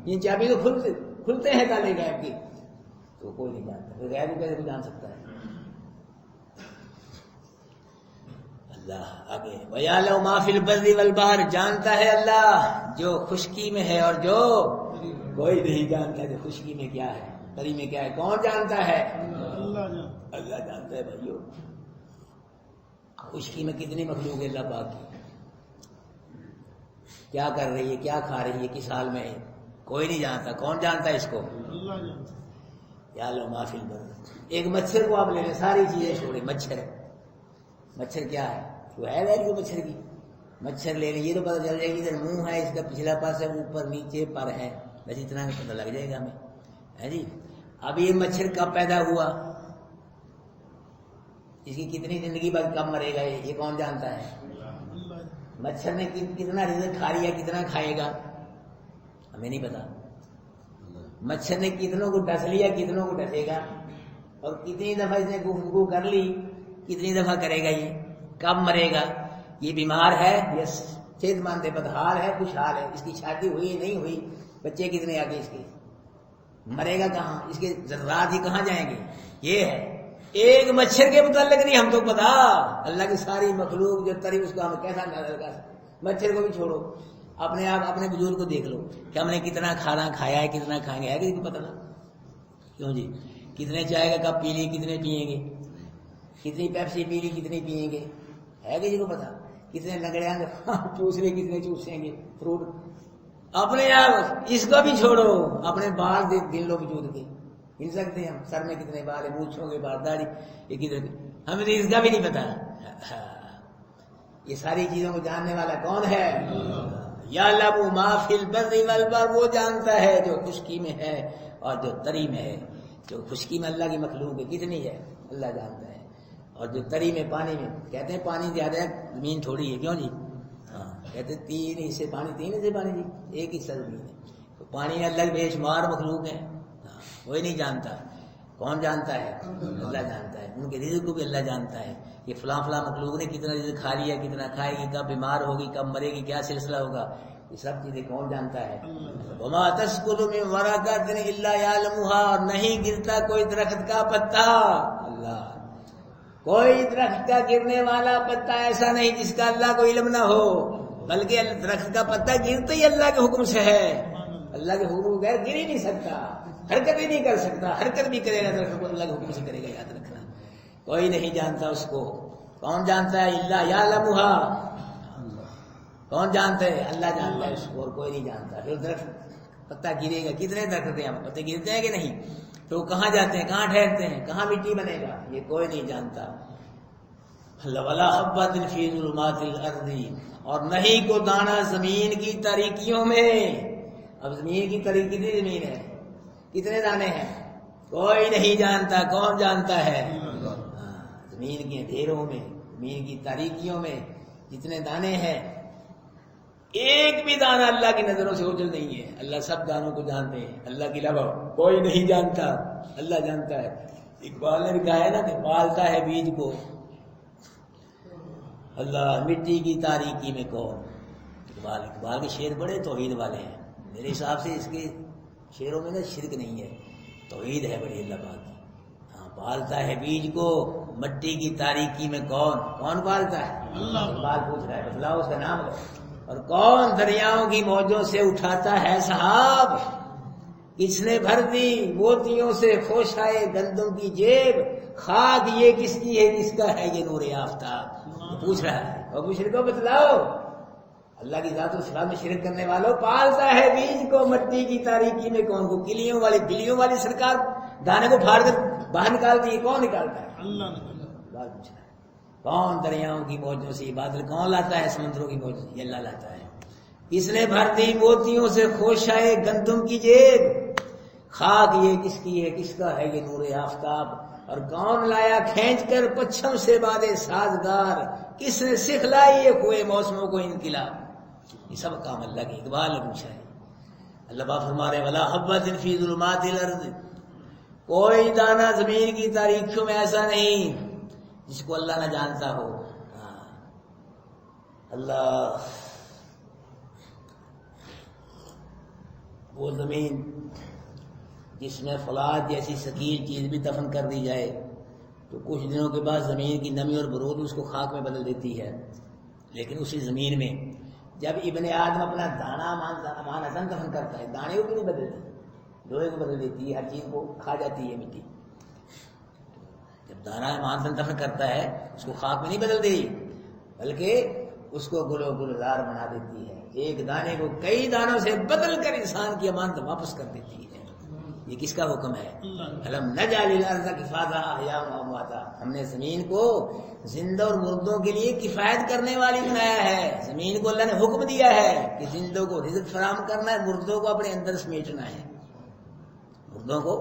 یہ چابی تو کھلتے ہیں تالے غیب کی، تو کوئی نہیں جانتا. غیب کو کیسے کوئی جان سکتا ہے؟ اللہ آگے وَيَعْلَمُ مَا فِي الْبَرِّ وَالْبَحْرِ، جانتا ہے اللہ جو خشکی میں ہے اور جو کوئی نہیں جانتا. جو خشکی میں کیا ہے، بری میں کیا ہے، کون جانتا ہے؟ اللہ جانتا ہے بھائیو. خشکی میں کتنی مخلوق ہے اللہ پاک کی، کیا کر رہی ہے، کیا کھا رہی ہے، کس حال میں ہے، کوئی نہیں جانتا. کون جانتا ہے اس کو؟ یعلم ما فی البر. ایک مچھر کو آپ لے لیں، ساری چیزیں چھوڑیں. مچھر کیا ہے؟ وہ ہے ویلیو مچھر کی. مچھر لے لیں، یہ تو پتہ چل جائے گی ادھر منہ ہے اس کا، پچھلا پاس ہے، اوپر نیچے پر ہے، بس اتنا پتہ لگ جائے گا ہمیں، ہے جی. اب یہ مچھر کب پیدا ہوا، اس کی کتنی زندگی بعد کب مرے گا، یہ کون جانتا ہے؟ مچھر نے کتنا رزق کھا لیا، کتنا کھائے گا، ہمیں نہیں پتا. مچھر نے کتنوں کو ڈس لیا، کتنوں کو ڈسے گا، اور کتنی دفعہ اس نے گفتگو کر لی، کتنی دفعہ کرے گا، یہ کب مرے گا. یہ بیمار ہے، یہ صحت مند ہے، بدحال ہے، خوشحال ہے، اس کی شادی ہوئی نہیں ہوئی، بچے کتنے آگے اس کے، مرے گا کہاں، اس کے ذرات ہی کہاں جائیں گے. یہ ہے ایک مچھر کے متعلق نہیں ہم تو پتا. اللہ کی ساری مخلوق جو تری اس کو ہم کیسا نظر کر. مچھر کو بھی چھوڑو، اپنے آپ اپنے بزرگ کو دیکھ لو کہ ہم نے کتنا کھانا کھایا ہے، کتنا کھائیں گے، ہے کسی کو پتہ نہ. کیوں جی؟ کتنے چائے کا کپ پی لی، کتنے پیئیں گے، کتنی پیپسی پی لی، کتنی پیئیں گے، ہے کسی کو پتا. کتنے لنگڑیاں چوس لے، کتنے چوسیں گے فروٹ. اپنے آپ اس کو بھی چھوڑو، اپنے بال گن لو وجود کے، گن سکتے ہیں ہم، سر میں کتنے بال ہیں، مونچھوں کے بال، داڑھی، یہ کتنے، ہمیں تو اس کا بھی نہیں پتا. یہ ساری چیزوں کو جاننے والا کون ہے؟ یعلم ما فی البر والبحر، وہ جانتا ہے جو خشکی میں ہے اور جو تری میں ہے. جو خشکی میں اللہ کی مخلوق ہے کتنی ہے اللہ جانتا ہے، اور جو تری میں پانی میں، کہتے ہیں پانی زیادہ ہے زمین تھوڑی ہے، کیوں جی؟ ہاں کہتے ہیں 3 حصے پانی، 3 حصے پانی جی، 1 حصہ زمین ہے. تو پانی میں اللہ بے شمار مخلوق ہے، کوئی نہیں جانتا. کون جانتا ہے؟ اللہ جانتا ہے. ان کے رزق کو بھی اللہ جانتا ہے کہ فلاں فلاں مخلوق نے کتنا رزق کھا لیا، کتنا کھائے گی، کب بیمار ہوگی، کب مرے گی، کیا سلسلہ ہوگا، یہ سب چیزیں کون جانتا ہے؟ وما تسقط من ورقۃ الا یعلمها، اور نہیں گرتا کوئی درخت کا پتا، اللہ کوئی درخت کا گرنے والا پتا ایسا نہیں جس کا اللہ کو علم نہ ہو، بلکہ درخت کا پتا گرتا ہی اللہ کے حکم سے ہے. اللہ کے حکم بغیر گر ہی نہیں سکتا، حرکت ہی نہیں کر سکتا. حرکت بھی کرے گا درخت کو اللہ کے حکم سے کرے گا، یاد رکھنا. کوئی نہیں جانتا اس کو. کون جانتا ہے؟ الا یعلمها، کون جانتا ہے؟ اللہ جانتا ہے اس کو، اور کوئی نہیں جانتا. پھر درخت پتا گرے گا، کتنے درخت ہیں، پتے گرتے ہیں کہ نہیں، تو وہ کہاں جاتے ہیں، کہاں ٹھہرتے ہیں، کہاں مٹی بنے گا، یہ کوئی نہیں جانتا. ولا حبۃ فی ظلمات الارض، اور نہیں کو دانا زمین کی تاریکیوں میں. اب زمین کی تاریکی کتنی زمین ہے، کتنے دانے ہیں، کوئی نہیں جانتا. کون جانتا ہے؟ زمین کے اندھیروں میں، زمین کی تاریکیوں میں جتنے دانے ہیں، ایک بھی دانہ اللہ کی نظروں سے اوجھل نہیں ہے. اللہ سب دانوں کو جانتے ہیں، اللہ کے علاوہ کوئی نہیں جانتا، اللہ جانتا ہے. اقبال نے بھی کہا ہے نا کہ پالتا ہے بیج کو اللہ، مٹی کی تاریکی میں کون. اقبال کے شعر بڑے توحید والے ہیں میرے حساب سے. اس کے شعروں میں نا شرک نہیں ہے، توحید ہے بڑی اللہ پاک کی. ہاں پالتا ہے بیج کو مٹی کی تاریکی میں کون. کون پالتا ہے؟ اللہ. اقبال پوچھ رہا ہے، بتلاؤ اس کا نام لو. اور کون دریاؤں کی موجوں سے اٹھاتا ہے سحاب؟ کس نے بھر دی موتیوں سے خوشائے گندم کی جیب؟ خاک یہ کس کی ہے، کس کا ہے یہ نور آفتاب؟ پوچھ رہا ہے اور مشرکوں بتلاؤ، اللہ کی ذات و صفات میں شرک کرنے والوں، پالتا ہے بیج کو مٹی کی تاریکی میں کون؟ کو کلیوں والی بلیوں والی سرکار دانے کو پھاڑ کر باہر نکالتی ہے، کون نکالتا ہے؟ اللہ نکالتا ہے۔ کون دریاؤں کی موجوں سے یہ بادل کون لاتا ہے؟ سمندروں کی موجوں سے یہ اللہ لاتا ہے۔ کس نے بھر دی موتیوں سے خوشائے گندم کی جیب؟ خاک یہ کس کی ہے، کس کا ہے یہ نور آفتاب؟ اور کون لایا کھینچ کر پچھم سے بادے سازگار؟ کس نے سکھلائی یہ کوئے موسموں کو انقلاب؟ یہ سب کام اللہ کے اقبال نے پوچھا ہے۔ اللہ پاک فرما رہے ولا حبۃ فی ظلمات الارض، کوئی دانہ زمین کی تاریکیوں میں ایسا نہیں جس کو اللہ نہ جانتا ہو۔ اللہ وہ زمین جس میں فولاد جیسی ثقیل چیز بھی دفن کر دی جائے تو کچھ دنوں کے بعد زمین کی نمی اور برود اس کو خاک میں بدل دیتی ہے، لیکن اسی زمین میں جب ابن آدم اپنا دانہ امانتاً دفن کرتا ہے، دانے کو بھی نہیں بدلتی، لوہے کو بدل دیتی ہے، ہر چیز کو کھا جاتی ہے مٹی۔ جب دانہ امانتاً دفن کرتا ہے اس کو خاک میں نہیں بدلتی بلکہ اس کو گل و گلزار بنا دیتی ہے، ایک دانے کو کئی دانوں سے بدل کر انسان کی امانت واپس کر دیتی ہے۔ یہ کس کا حکم ہے؟ الم نجعل الارض کفاتا احیاء و امواتا، ہم نے زمین کو زندہ اور مردوں کے لیے کفایت کرنے والی بنایا ہے۔ زمین کو اللہ نے حکم دیا ہے کہ زندوں کو رزق فراہم کرنا ہے، مردوں کو اپنے اندر سمیٹنا ہے، مردوں کو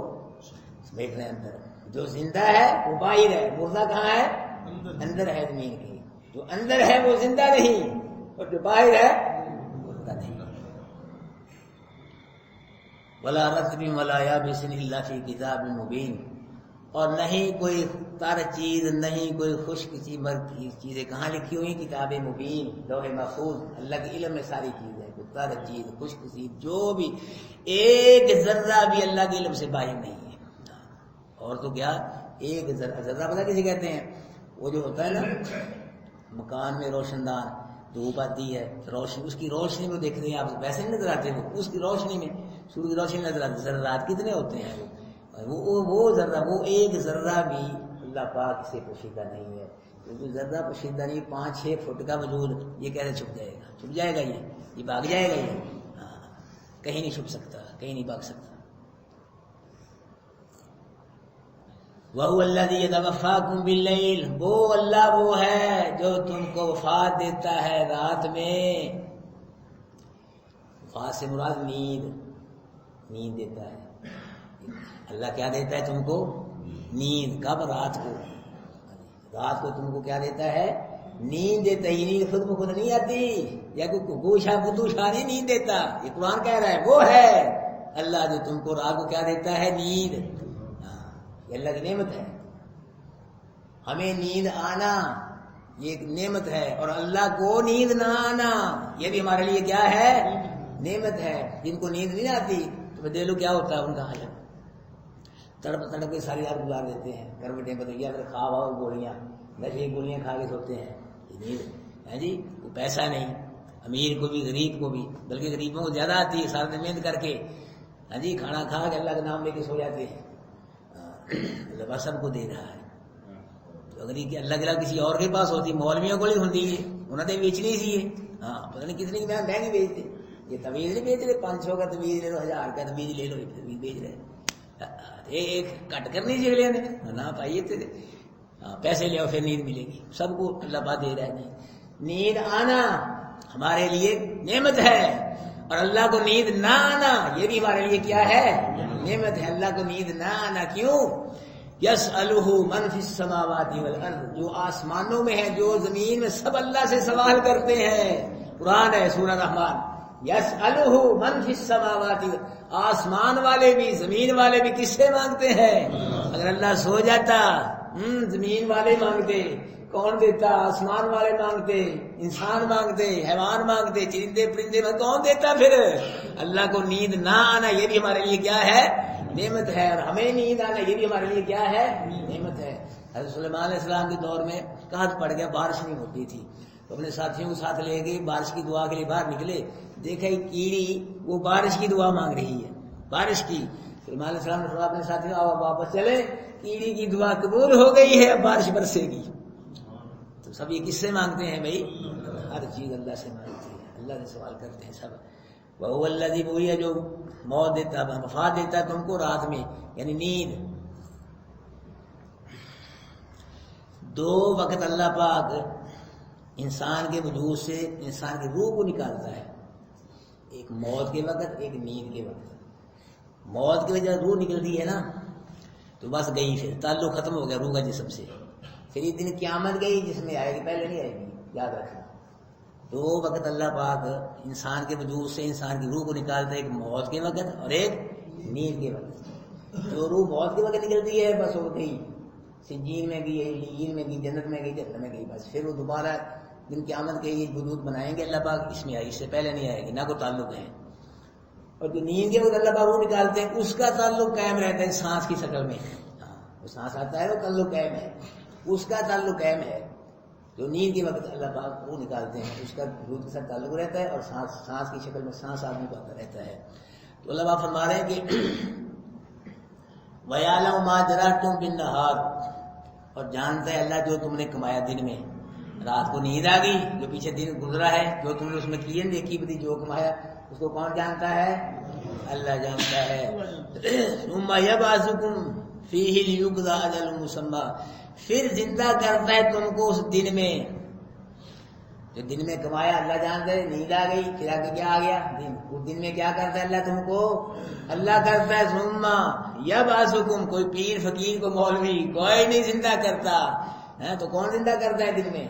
سمیٹنا ہے اندر۔ جو زندہ ہے وہ باہر ہے، مردہ کہاں ہے؟ اندر ہے زمین کی۔ جو اندر ہے وہ زندہ نہیں اور جو باہر ہے مردہ نہیں۔ ولا رطب ولا یابس الا فی کتاب مبین، اور نہیں کوئی تر چیز نہیں کوئی خشک چیزیں کہاں لکھی ہوئی؟ کتاب مبین، لوح محفوظ، اللہ کے علم میں ساری چیز ہے۔ کوئی تر چیز خشک چیز جو بھی ایک ذرہ بھی اللہ کے علم سے باہر نہیں ہے۔ اور تو کیا ایک ذرہ پتہ کسے کہتے ہیں؟ وہ جو ہوتا ہے نا مکان میں روشن دان، دھوپ آتی ہے روشنی، اس کی روشنی میں دیکھتے ہیں آپ ویسے نہیں نظر آتے، وہ اس کی روشنی میں سورج کی روشنی نظر آتی، ذرات کتنے ہوتے ہیں وہ ذرہ، وہ ایک ذرہ بھی اللہ پاک سے پوشیدہ نہیں ہے۔ کیونکہ ذرہ پوشیدہ نہیں، 5-6 فٹ کا وجود یہ کیسے چھپ جائے گا؟ چھپ جائے گا، یہ بھاگ جائے گا، یہ کہیں نہیں چھپ سکتا، کہیں نہیں بھاگ سکتا۔ وَهُوَ الَّذِي يَتَوَفَّاكُم بِاللَّيْلِ، وہ اللہ وہ ہے جو تم کو وفات دیتا ہے رات میں۔ وفات سے مراد نیند دیتا ہے۔ اللہ کیا دیتا ہے تم کو؟ نیند۔ کب؟ رات کو۔ رات کو تم کو کیا دیتا ہے؟ نیند دیتا ہے۔ یہ نیند خود بخود نہیں آتی، یا کوئی گوشا بدوشا نہیں نیند دیتا، یہ قرآن کہہ رہا ہے وہ ہے اللہ جو تم کو رات کو کیا دیتا ہے؟ نیند۔ یہ اللہ کی نعمت ہے۔ ہمیں نیند آنا یہ ایک نعمت ہے، اور اللہ کو نیند نہ آنا یہ بھی ہمارے لیے کیا ہے؟ نعمت ہے۔ جن کو نیند نہیں آتی تو دے لو کیا ہوتا ہے ان کا حال؟ تڑپ کے ساری رات گزار دیتے ہیں، کروٹیں بدل اگر کھا ہوا گولیاں، نشے کی گولیاں کھا کے سوتے ہیں۔ یہ نیند ہے جی، وہ پیسہ نہیں، امیر کو بھی غریب کو بھی، بلکہ غریبوں کو زیادہ آتی ہے، سارا دن محنت کر کے ہاں جی کھانا کھا کے اللہ کا نام لے کے سو جاتے ہیں۔ اللہ سب کو دے رہا ہے، تو اگر یہ اللہ کے علاوہ کسی اور کے پاس ہوتی، مولویوں کو نہیں ہوتی ہے، انہوں نے بیچنی سی ہے۔ ہاں پتہ نہیں کتنے کی مہنگی بیچتے، یہ تویز نہیں بیچ رہے، 500 کا تویز لے لو، 1000 کا تویز لے لو، یہ تویز بیچ رہے ایک کٹ کرنی چاہیے لینے نہ پائیے تھے، پیسے لے پھر نیند ملے گی۔ سب کو اللہ پاک دے رہا ہے۔ نیند آنا ہمارے لیے نعمت ہے، اور اللہ کو نیند نہ آنا یہ بھی ہمارے لیے کیا ہے؟ نعمت ہے۔ اللہ کو نیند نہ آنا کیوں؟ یسألہ من فی السماوات والارض، جو آسمانوں میں ہے، جو زمین میں، سب اللہ سے سوال کرتے ہیں۔ قرآن ہے سورہ رحمان، یسألہ من فی السماوات، آسمان والے بھی زمین والے بھی کس سے مانگتے ہیں؟ اگر اللہ سو جاتا زمین والے مانگتے، کون دیتا؟ آسمان والے مانگتے، انسان مانگتے، حیوان مانگتے، چرندے پرندے، کون دیتا؟ پھر اللہ کو نیند نہ آنا یہ بھی ہمارے لیے کیا ہے؟ نعمت ہے، اور ہمیں نیند آنا یہ بھی ہمارے لیے کیا ہے؟ نعمت ہے۔ حضرت سلیمان علیہ السلام کے دور میں قحط پڑ گیا، بارش نہیں ہوتی تھی، تو اپنے ساتھیوں کو ساتھ لے گئے، بارش کی دعا کے لیے باہر نکلے، دیکھا ایک کیڑی وہ بارش کی دعا مانگ رہی ہے، بارش کی۔ سلیمان علیہ السلام نے فرمایا اپنے ساتھیوں آؤ واپس چلے، کیڑی کی دعا قبول ہو گئی ہے، اب بارش برسے گی۔ تو سب یہ کس سے مانگتے ہیں بھائی؟ ہر چیز اللہ سے مانگتے ہیں، اللہ سے سوال کرتے ہیں سب۔ وَهُوَ الَّذِي، وہی ہے جو موت دیتا ہے، وفات دیتا ہے تم کو رات میں، یعنی نیند۔ دو وقت اللہ پاک انسان کے وجود سے انسان کی روح کو نکالتا ہے، ایک موت کے وقت، ایک نیند کے وقت۔ موت کی وجہ روح نکلتی ہے نا تو بس گئی، پھر تعلق ختم ہو گیا روح کا جسم سے۔ پھر یہ دن قیامت گئی، جس میں آئے گی، پہلے نہیں آئے گی، یاد رکھنا۔ دو وقت اللہ پاک انسان کے وجود سے انسان کی روح کو نکالتا ہے، ایک موت کے وقت اور ایک نیند کے وقت۔ جو روح موت کے وقت نکلتی ہے بس وہ گئی، سجین میں گئی، علیین میں گئی، جنت میں گئی، جہنم میں گئی، بس پھر وہ دوبارہ دن قیامت کے یہ وجود بنائیں گے اللہ پاک، اس میں آئی، اس سے پہلے نہیں آئے گی، نہ کوئی تعلق ہے۔ اور جو نیند کے وقت اللہ پاک روح نکالتے ہیں اس کا تعلق قائم رہتا ہے سانس کی شکل میں، وہ سانس آتا ہے وہ تعلق قائم ہے، اس کا تعلق قائم ہے۔ جو نیند کے وقت اللہ پاک روح نکالتے ہیں اس کا روح کے ساتھ تعلق رہتا ہے، اور سانس کی شکل میں سانس آدمی کو آتا رہتا ہے۔ تو اللہ پاک فرما رہے ہیں کہ وَيَعْلَمُ مَا جَرَحْتُم بِالنَّهَارِ، اور جانتا ہے اللہ جو تم نے کمایا دن میں۔ رات کو نیند آ گئی، جو پیچھے دن گزرا ہے، جو تم نے اس میں کیے نیکی بدی جو کمایا، اس کو کون جانتا ہے؟ اللہ جانتا ہے۔ ثُمَّ يَبْعَثُكُمْ فِيهِ لِيُقْضَىٰ أَجَلٌ مُّسَمًّى، پھر زندہ کرتا ہے تم کو اس دن میں، جو دن میں کمایا اللہ جانتا ہے۔ نیند آ گئی، پھر آگے کیا آ گیا دن، اس دن میں کیا کرتا ہے اللہ تم کو؟ اللہ کرتا ہے ثم یبعثکم، کوئی پیر فقیر کو مولوی کوئی نہیں زندہ کرتا ہے، تو کون زندہ کرتا ہے دن میں؟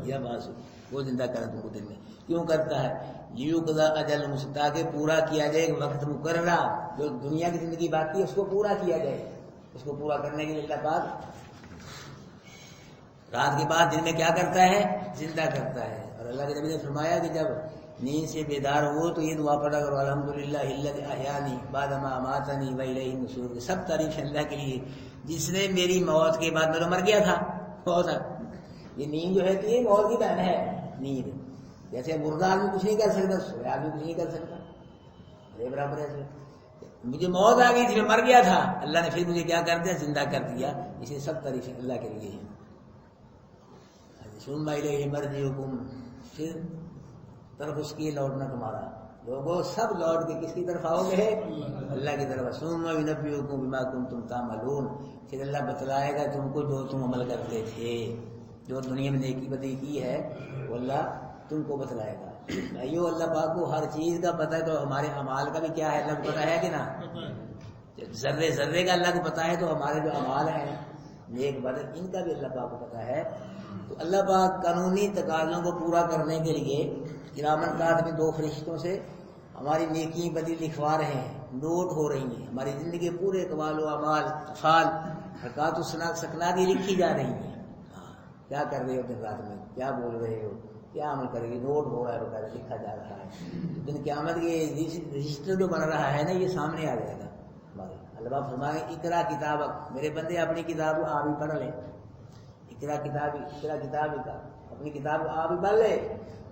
یبعثکم، وہ زندہ کرتا ہے تم کو دن میں۔ کیوں کرتا ہے؟ لیقضی اجل مسمى، تاکہ پورا کیا جائے ایک وقت مقررہ، جو دنیا کی زندگی باقی ہے اس کو پورا کیا جائے۔ اس کو پورا کرنے کے لیے اللہ پاک رات کے بعد دن میں کیا کرتا ہے؟ زندہ کرتا ہے۔ اور اللہ کے نبی نے فرمایا کہ جب نیند سے بیدار ہو تو یہ دعا پڑھا کرو، الحمدللہ الذی احیانی بعد ما اماتنی والیہ النشور، سب تعریف اللہ کے لیے جس نے میری موت کے بعد، میں تو مر گیا تھا بہت، یہ نیند جو ہے کہ یہ موت کی بہن ہے نیند۔ جیسے مردہ آدمی کچھ نہیں کر سکتا، سویا آدمی کچھ نہیں کر سکتا، میرے برابر ہے۔ مجھے موت آ گئی تھی، میں مر گیا تھا، اللہ نے پھر مجھے کیا کر دیا؟ زندہ کر دیا۔ اسے سب تعریف اللہ کے لیے ہے۔ ثم الیہ مرجعکم، پھر طرف اس کی لوٹنا تمہارا، لوگوں سب لوٹ کے کس کی طرف آؤ گے؟ اللہ کی طرف۔ ثم ینبئکم بما کنتم تعملون، پھر اللہ بتلائے گا تم کو جو تم عمل کرتے تھے، جو دنیا میں نیکی بدی کی ہے وہ اللہ تم کو بتلائے گا۔ بھائیو اللہ پاک کو ہر چیز کا پتہ ہے، تو ہمارے اعمال کا بھی کیا ہے اللہ کو پتہ ہے کہ نا؟ ذرے ذرے کا اللہ کو پتہ ہے، تو ہمارے جو اعمال ہیں نیک بد ان کا بھی اللہ پاک کو پتہ ہے۔ تو اللہ پاک قانونی تقاضوں کو پورا کرنے کے لیے کرامن کاتب دو فرشتوں سے ہماری نیکی بدی لکھوا رہے ہیں، نوٹ ہو رہی ہیں، ہماری زندگی پورے اقوال و اعمال، افعال، حرکات و سکنات کی لکھی جا رہی ہیں۔ کیا کر رہے ہو دن رات میں، کیا بول رہے ہو، کیا عمل کرے گی، نوٹ ہو رہا ہے، بغیر لکھا جا رہا ہے۔ دن قیامت کے رجسٹر جو بن رہا ہے نا، یہ سامنے آ جائے گا ہمارے۔ اللہ فرمائے اقرا کتابک، میرے بندے اپنی کتاب کو آپ ہی پڑھ لیں، اقرا کتاب کا اپنی کتاب کو آپ ہی پڑھ لے،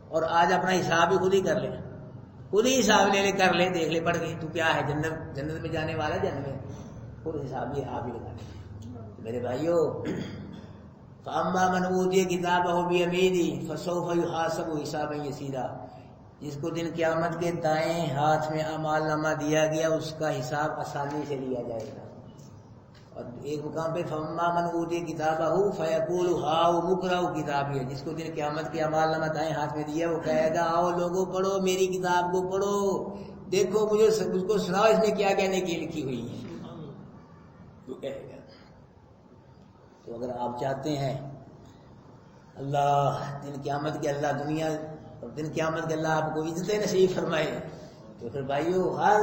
اور آج اپنا حساب بھی خود ہی کر لے، خود ہی حساب لے کر لے، دیکھ لے پڑھ کے تو کیا ہے، جنت میں جانے والا جنت میں، خود حساب یہ آپ ہی لگا لے۔ میرے بھائیو، فَأَمَّا مَنْ أُوتِيَ كِتَابَهُ بِيَمِينِهِ فَسَوْفَ يُحَاسَبُ حِسَابًا يَسِيرًا، جس کو دن قیامت کے دائیں ہاتھ میں اعمال نامہ دیا گیا اس کا حساب آسانی سے لیا جائے گا۔ اور ایک مقام پہ فَأَمَّا مَنْ أُوتِيَ كِتَابَهُ فَيَقُولُ هَاؤُمُ اقْرَءُوا کتابیہ، جس کو دن قیامت کے اعمال نامہ دائیں ہاتھ میں دیا وہ کہے گا آؤ لوگوں پڑھو میری کتاب کو، پڑھو دیکھو مجھ کو سناؤ اس میں کیا کیا نیکی لکھی ہوئی ہے، وہ کہے گا۔ تو اگر آپ چاہتے ہیں اللہ دن قیامت کے اللہ دنیا اور دن قیامت کے اللہ آپ کو عزت نصیب فرمائے، تو پھر بھائیو ہر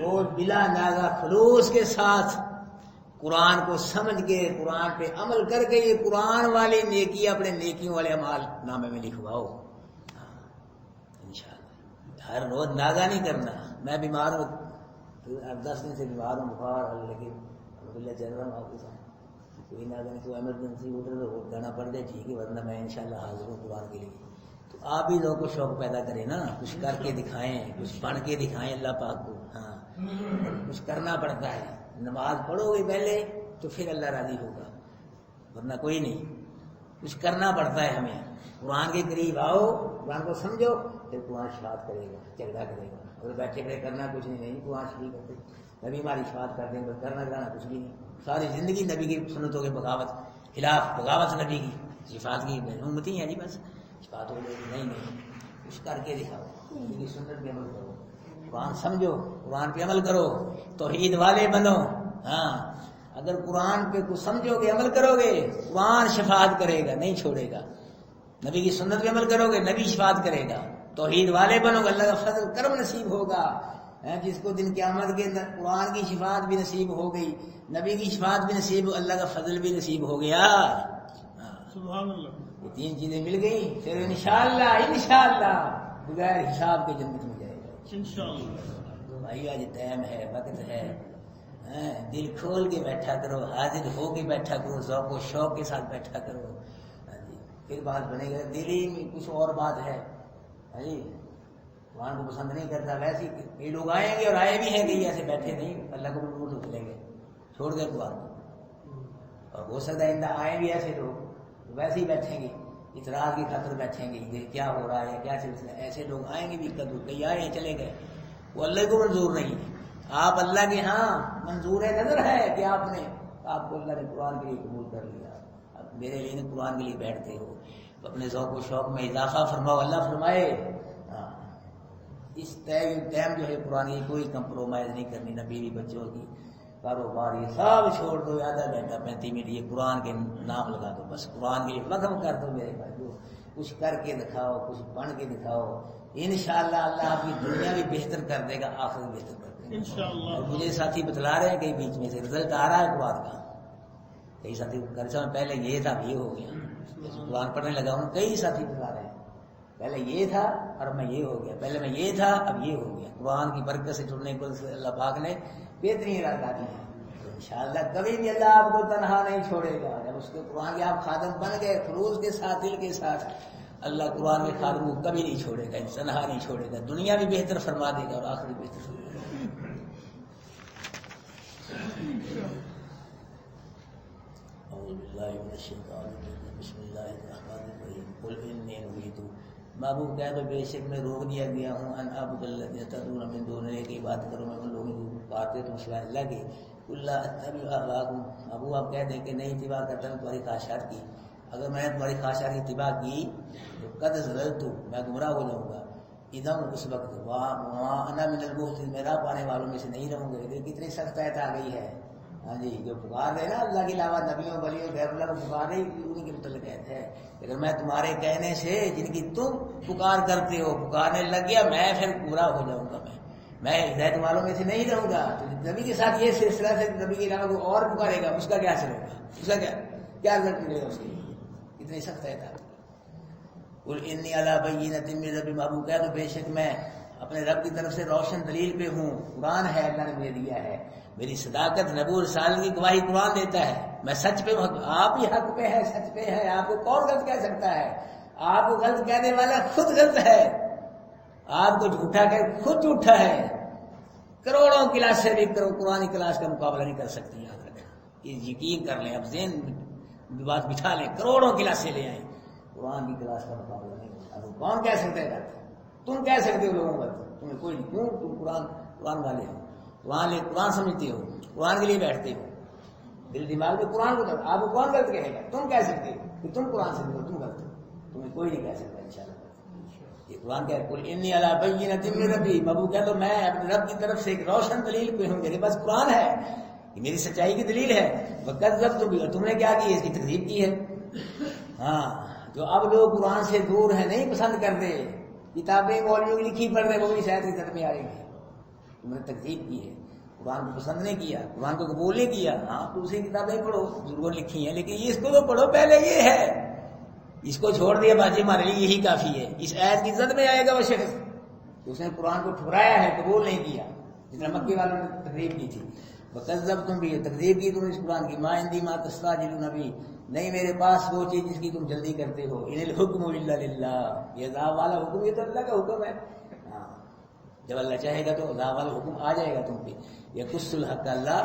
روز بلا ناغہ خلوص کے ساتھ قرآن کو سمجھ کے قرآن پہ عمل کر کے یہ قرآن والی نیکی اپنے نیکیوں والے اعمال نامے میں لکھواؤ انشاءاللہ۔ ہر روز ناغہ نہیں کرنا، میں بیمار ہوں 10 دن سے بیمار ہوں، بخار لیکن الحمدللہ چل رہا ہوں آپ کے ساتھ، کوئی نہ اگر کوئی ایمرجنسی ادھر جانا پڑ جائے ٹھیک ہے، ورنہ میں انشاءاللہ حاضر ہوں قرآن کے لیے. تو آپ بھی ذوق و شوق پیدا کریں نا، کچھ کر کے دکھائیں، کچھ پڑھ کے دکھائیں اللہ پاک کو. ہاں کچھ کرنا پڑتا ہے. نماز پڑھو گے پہلے تو پھر اللہ راضی ہوگا، ورنہ کوئی نہیں. کچھ کرنا پڑتا ہے ہمیں. قرآن کے قریب آؤ، قرآن کو سمجھو، پھر قرآن شفاعت کرے گا، جھگڑا کرے گا. اگر بیٹھے بیٹھے کرنا کچھ نہیں قرآن شریف کرتے نبی ہماری شفاعت کر دیں گے، کرنا کرانا کچھ بھی نہیں. ساری زندگی نبی کی سنتوں کے بغاوت خلاف، بغاوت نبی کی شفاعت کی امتی ہیں جی. بس شفاعت ہو جائے گی. نہیں کچھ کر کے دکھاؤ، نبی کی سنت پہ عمل کرو، قرآن سمجھو، قرآن پہ عمل کرو، توحید والے بنو. ہاں اگر قرآن پہ کچھ سمجھو گے، عمل کرو گے، قرآن شفاعت کرے گا، نہیں چھوڑے گا. نبی کی سنت پہ عمل کرو گے، نبی شفاعت کرے گا. توحید والے بنو گے، اللہ کا فضل کرم نصیب ہوگا. جس کو دن قیامت کے اندر قرآن کی شفاعت بھی نصیب ہو گئی، نبی کی شفاعت بھی نصیب، اللہ کا فضل بھی نصیب ہو گیا. سبحان اللہ. یہ تین چیزیں مل گئی، پھر انشاءاللہ بغیر حساب کے جنت میں جائے گا انشاءاللہ. بھائی آج ٹائم ہے، وقت ہے، دل کھول کے بیٹھا کرو، حاضر ہو کے بیٹھا کرو، ذوق و شوق کے ساتھ بیٹھا کرو. پھر بات بنے گا. دلی میں کچھ اور بات ہے جی، قرآن کو پسند نہیں کرتا. ویسے کئی لوگ آئیں گے اور آئے بھی ہیں، کئی ایسے بیٹھے نہیں، اللہ کو بالکل تو چلیں گے، چھوڑ دیں قرآن کو. اور ہو سکتا ہے آئے بھی ایسے لوگ ویسے ہی بیٹھیں گے، اعتراض کی خاطر بیٹھیں گے، یہ کیا ہو رہا ہے، کیا سلسلہ. ایسے لوگ آئیں گے بھی، کئی آئے ہیں چلے گئے. وہ اللہ کو منظور نہیں ہے. آپ اللہ کے ہاں منظور نظر ہے کہ آپ کو اللہ نے قرآن کے لیے قبول کر لیا. اب میرے لیے قرآن کے لیے بیٹھتے ہو، اپنے ذوق و شوق میں اضافہ فرماؤ، اللہ فرمائے. اس ٹائم جو ہے قرآن کی کوئی کمپرومائز نہیں کرنی، نہ بیوی بچوں کی، کاروبار، یہ سب چھوڑ دو. آدھا گھنٹہ 35 منٹ یہ قرآن کے نام لگا دو، بس قرآن کے لیے وقف کر دو. میرے بھائی کچھ کر کے دکھاؤ، کچھ پڑھ کے دکھاؤ. انشاءاللہ اللہ آپ کی دنیا بھی بہتر کر دے گا، آخرت بھی بہتر کر دے گا انشاءاللہ. مجھے ساتھی بتلا رہے ہیں کئی بیچ میں سے رزلٹ آ رہا ہے قرآن کا. کئی ساتھی کرچا میں پہلے یہ تھا، یہ ہو گیا. قرآن پڑھنے لگا ہوں، کئی ساتھی بتلا رہے ہیں پہلے یہ تھا اور میں یہ ہو گیا، پہلے میں یہ تھا اب یہ ہو گیا. قرآن کی برکت سے جڑنے کو اللہ پاک نے بہترین ارادہ دی ہے. انشاءاللہ کبھی بھی اللہ آپ کو تنہا نہیں چھوڑے گا. جب اس کے قرآن کے آپ خادم بن گئے خلوص کے ساتھ، دل کے ساتھ، اللہ قرآن کے خادم کو کبھی نہیں چھوڑے گا، تنہا نہیں چھوڑے گا. دنیا بھی بہتر فرما دے گا اور آخرت بھی بہتر فرما دے گا. اعوذ باللہ من الشیطان الرجیم، بسم اللہ الرحمن الرحیم. قل انی نہیت، محبوب کہہ دو بے شک میں روک دیا گیا ہوں، ان اعبد الذین تدعون من دونہ، کی بات کروں میں ان لوگوں کو پکارتے تم سوائے اللہ کے. اللہ اتبع اہواءکم، ابو آپ کہہ دیں کہ نہیں اتباع کرتا میں تمہاری خواہشات کی. اگر میں نے تمہاری خواہشات کی اتباع کی تو قد ضللت، میں گمراہ ہو جاؤں گا. ادم اس وقت انا من المحسنین، میں راہ پانے والوں میں سے نہیں رہوں گا. کتنی سخت آیت آ گئی ہے. ہاں جی، جو پکار رہے نا اللہ کے علاوہ نبیوں ولیوں غیر اللہ کو پکار رہے، انہیں کے متعلق ہے. اگر میں تمہارے کہنے سے جن کی تم پکار کرتے ہو پکارنے لگ گیا، میں پھر پورا ہو جاؤں گا. میں ہدایت والوں میں سے نہیں رہوں گا. تو نبی کے ساتھ یہ سلسلہ سے نبی کے علاوہ کوئی اور پکارے گا، اس کا کیا اثر ہوگا، اس کا کیا رزلٹ ملے گا اس کے لیے. اتنی سخت ہے. قل انی علی بینۃ من ربی، محبوب کہہ دو بے شک میں اپنے رب کی طرف سے روشن دلیل پہ ہوں. قرآن ہے، اللہ نے مجھے دیا ہے. میری صداقت نبوت رسالت کی گواہی قرآن دیتا ہے. میں سچ پہ، آپ ہی حق پہ ہے، سچ پہ ہے. آپ کو کون غلط کہہ سکتا ہے؟ آپ کو غلط کہنے والا خود غلط ہے. آپ کو جھوٹا کہ خود جھوٹا ہے. کروڑوں کلاسیں بھی قرآن کی کلاس کا مقابلہ نہیں کر سکتی. یاد رکھیں، یہ یقین کر لیں، اب ذہن بات بٹھا لیں. کروڑوں کلاسیں لے آئیں، قرآن کی کلاس کا مقابلہ نہیں. اب کون کہہ سکتے ہیں؟ تم کہہ سکتے ہو لوگوں کا، تمہیں کوئی نہیں. کیوں؟ تم قرآن والے ہو، قرآن سمجھتے ہو، قرآن کے لیے بیٹھتے ہو. دل دماغ میں قرآن کو آپ کو کون غلط کہے گا؟ تم کہہ سکتے ہو کہ تم قرآن سے تم غلط ہو. تمہیں کوئی نہیں کہہ سکتا انشاءاللہ. یہ قرآن کہہ قل انی علی بینۃ من ربی، محبوب کہہ دو میں اپنے رب کی طرف سے ایک روشن دلیل پہ ہوں. میرے پاس قرآن ہے، یہ میری سچائی کی دلیل ہے. وکذبتم بھی، اور تم نے کیا کی؟ اس کی تکذیب کی ہے. ہاں، جو اب لوگ قرآن سے دور ہیں، نہیں پسند کرتے، کتابیں مولویوں کی لکھی پڑھ رہے، وہ بھی شاید عزت میں آئے گی. تم نے تکذیب کی ہے، قرآن کو پسند نہیں کیا، قرآن کو قبول نہیں کیا. ہاں دوسری کتابیں پڑھو، بزرگوں نے لکھی ہیں، لیکن اس کو تو پڑھو پہلے. یہ ہے، اس کو چھوڑ دیا باجی ہمارے لیے یہی کافی ہے. اس آیت کی زد میں آئے گا وہ شخص اس نے قرآن کو ٹھکرایا ہے، قبول نہیں کیا، جتنا مکی والوں نے تقریب کی تھی. وکذبتم بھی تکذیب کی تم اس قرآن کی، ما عندی ما تستعجلون بھی، نہیں میرے پاس وہ چیز جس کی تم جلدی کرتے ہو، ان الحکم الا للہ، یہ عذاب والا حکم یہ تو اللہ کا حکم ہے، ہاں جب اللہ چاہے گا تو عذاب والا حکم آ جائے گا تم پہ۔ یقص الحق، اللہ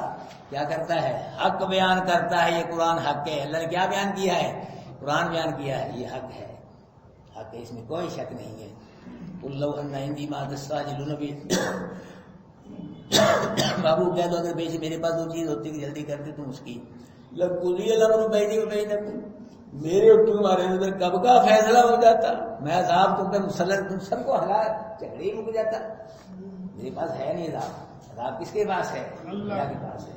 کیا کرتا ہے؟ حق بیان کرتا ہے، یہ قرآن حق ہے، اللہ نے کیا بیان کیا ہے؟ قرآن بیان کیا ہے، یہ حق ہے، حق ہے، اس میں کوئی شک نہیں ہے۔ قل لو ان عندی ما تستعجلون بھی، بابو کہہ دو اگر بیچ میرے پاس وہ چیز ہوتی کہ جلدی کرتے تم اس کی، لقضی الامر بینی و بینکم، میرے اور تمہارے اندر کب کا فیصلہ ہو جاتا، میں عذاب تم پر مسلط، تم سب کو ہلا جھگڑے ہی مک جاتا۔ میرے پاس ہے نہیں عذاب، عذاب کس کے پاس ہے؟ اللہ کے پاس ہے،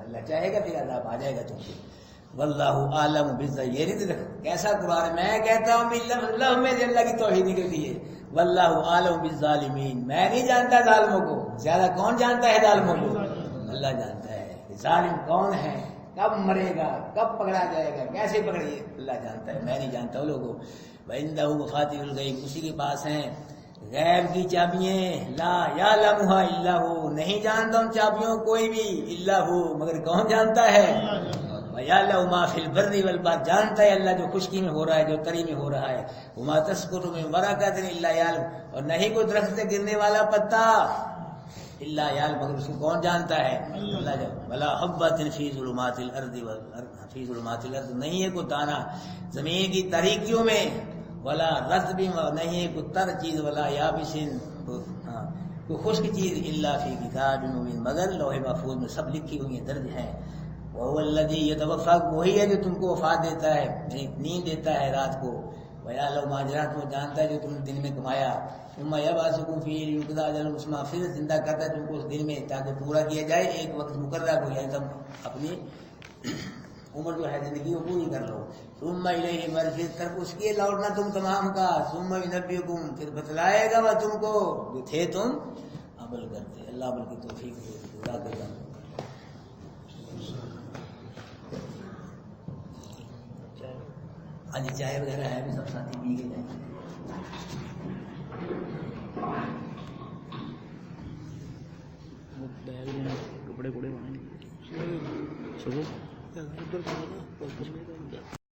اللہ چاہے گا پھر عذاب آ جائے گا تم سے۔ واللہ عالم بالظالمین، کیسا قرآن ہے، میں کہتا ہوں اللہ میں اللہ کی توحید کے لیے، واللہ عالم بالظالمین، میں نہیں جانتا ظالموں کو، زیادہ کون جانتا ہے ظالموں کو؟ اللہ جانتا ہے ظالم کون ہے، کب مرے گا، کب پکڑا جائے گا، کیسے پکڑیے، اللہ جانتا ہے، میں نہیں جانتا وہ لوگوں۔ وَعِندَهُ مَفَاتِحُ الْغَيْبِ، اسی کے پاس ہیں غیب کی چابیاں، لا یعلمها الا هو، نہیں جانتا ان چابیوں کوئی بھی، الا هو، مگر کون جانتا ہے؟ وَيَعْلَمُ مَا فِي الْبَرِّ وَالْبَحْرِ، جانتا ہے اللہ جو خشکی میں ہو رہا ہے، جو تری میں ہو رہا ہے۔ وَمَا تَسْقُطُ مِن وَرَقَةٍ إِلَّا يَعْلَمُ، اور نہیں کوئی درخت سے گرنے والا پتا الا یعلم، مگر اس کو کون جانتا ہے؟ اللہ جانتا۔ وَلَا حَبَّةٍ فِي ظُلُمَاتِ الْأَرْضِ، نہیں ہے کوئی دانہ زمین کی تاریکیوں میں، ولا رطب، نہیں ہے کوئی تر چیز، ولا یابس، کوئی خشک چیز، الا فی کتاب مبین، مگر لوح محفوظ میں سب لکھی ہوئی ہیں، درج ہیں۔ وهو الذی یتوفاکم، وہی ہے جو تم کو وفات دیتا ہے، یعنی نیند دیتا ہے رات کو۔ ویعلم ما جرحتم، وہ جانتا ہے جو تم نے دن میں کمایا۔ ثم یبعثکم فیہ لیقضی اجل مسمى، پھر زندہ کرتا ہے تم کو اس دن میں تاکہ پورا کیا جائے ایک وقت مقررہ کو، یعنی تم اپنی عمر جو ہے زندگی وہ پوری کر لو۔ ثم الیہ مرجعکم، طرف اس کے لوٹنا تم تمام کا۔ ثم ینبئکم، پھر بتلائے گا وہ تم کو جو تھے تم عمل کرتے۔ اللہ عمل کی توفیق دے، جزاک اللہ۔ آج چائے وغیرہ ہے بھی، سب ساتھی پی کے جائیں گے۔ کپڑے کپڑے